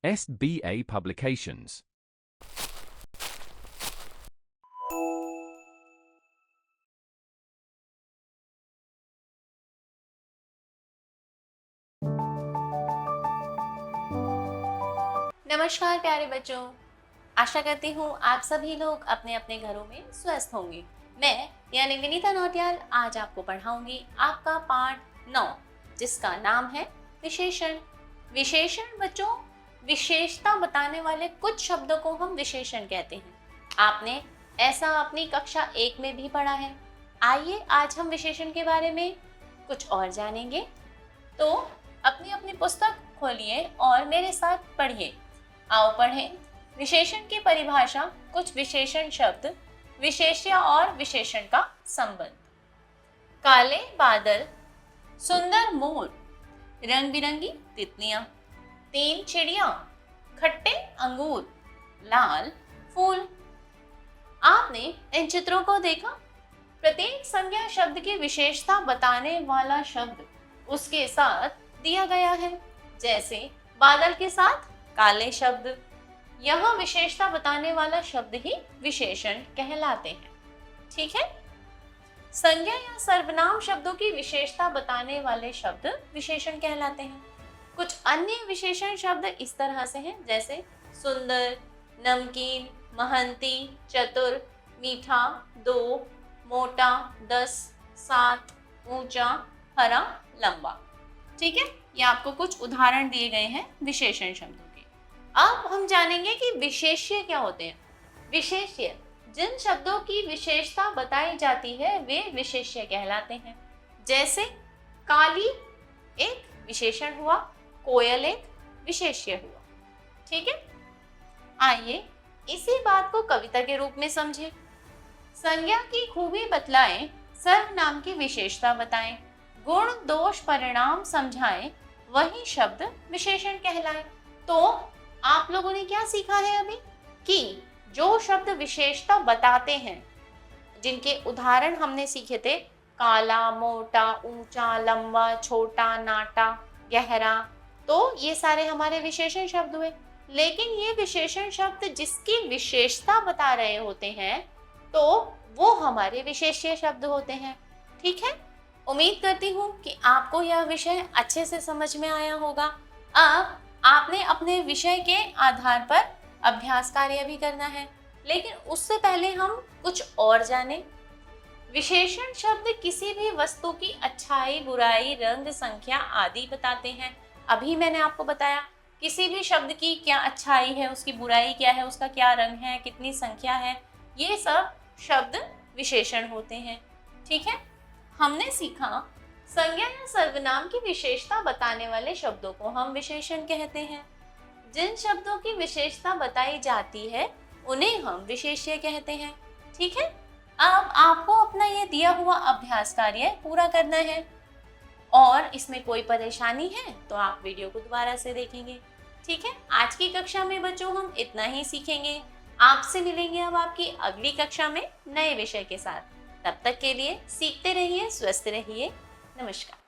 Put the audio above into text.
SBA Publications. नमस्कार प्यारे बच्चों, आशा करती हूँ आप सभी लोग अपने अपने घरों में स्वस्थ होंगे। मैं यानी विनीता नौटियाल आज आपको पढ़ाऊंगी आपका पाठ 9 जिसका नाम है विशेषण। विशेषण बच्चों, विशेषता बताने वाले कुछ शब्दों को हम विशेषण कहते हैं। आपने ऐसा अपनी कक्षा 1 में भी पढ़ा है। आइए आज हम विशेषण के बारे में कुछ और जानेंगे। तो अपनी अपनी पुस्तक खोलिए और मेरे साथ पढ़िए। आओ पढ़ें। विशेषण की परिभाषा, कुछ विशेषण शब्द, विशेष्य और विशेषण का संबंध। काले बादल, सुंदर मोर, रंग बिरंगी तितलियां, 3 चिड़िया, खट्टे अंगूर, लाल फूल। आपने इन चित्रों को देखा। प्रत्येक संज्ञा शब्द की विशेषता बताने वाला शब्द उसके साथ दिया गया है। जैसे बादल के साथ काले शब्द, यह विशेषता बताने वाला शब्द ही विशेषण कहलाते हैं। ठीक है। संज्ञा या सर्वनाम शब्दों की विशेषता बताने वाले शब्द विशेषण कहलाते हैं। कुछ अन्य विशेषण शब्द इस तरह से हैं, जैसे सुंदर, नमकीन, महंती, चतुर, मीठा, 2, मोटा, 10, 7, ऊंचा, हरा, लंबा। ठीक है, ये आपको कुछ उदाहरण दिए गए हैं विशेषण शब्दों के। अब हम जानेंगे कि विशेष्य क्या होते हैं। विशेष्य, जिन शब्दों की विशेषता बताई जाती है वे विशेष्य कहलाते हैं। जैसे काली एक विशेषण हुआ, कोयल एक विशेष्य हुआ। ठीक है। आइए इसी बात को कविता के रूप में समझें। संज्ञा की खूबी बतलाएं, सर्वनाम की विशेषता बताएं, गुण दोष परिणाम समझाएं, वही शब्द विशेषण कहलाए। तो आप लोगों ने क्या सीखा है अभी कि जो शब्द विशेषता बताते हैं, जिनके उदाहरण हमने सीखे थे, काला, मोटा, ऊंचा, लंबा, छोटा, नाटा, गहरा, तो ये सारे हमारे विशेषण शब्द हुए। लेकिन ये विशेषण शब्द जिसकी विशेषता बता रहे होते हैं तो वो हमारे विशेष्य शब्द होते हैं। ठीक है। उम्मीद करती हूँ कि आपको यह विषय अच्छे से समझ में आया होगा। अब आपने अपने विषय के आधार पर अभ्यास कार्य भी करना है, लेकिन उससे पहले हम कुछ और जानें। विशेषण शब्द किसी भी वस्तु की अच्छाई, बुराई, रंग, संख्या आदि बताते हैं। अभी मैंने आपको बताया किसी भी शब्द की क्या अच्छाई है, उसकी बुराई क्या है, उसका क्या रंग है, कितनी संख्या है, ये सब शब्द विशेषण होते हैं। ठीक है। हमने सीखा संज्ञा या सर्वनाम की विशेषता बताने वाले शब्दों को हम विशेषण कहते हैं। जिन शब्दों की विशेषता बताई जाती है उन्हें हम विशेष्य कहते हैं। ठीक है। अब आपको अपना ये दिया हुआ अभ्यास कार्य पूरा करना है और इसमें कोई परेशानी है तो आप वीडियो को दोबारा से देखेंगे। ठीक है। आज की कक्षा में बच्चों हम इतना ही सीखेंगे। आपसे मिलेंगे अब आपकी अगली कक्षा में नए विषय के साथ। तब तक के लिए सीखते रहिए, स्वस्थ रहिए। नमस्कार।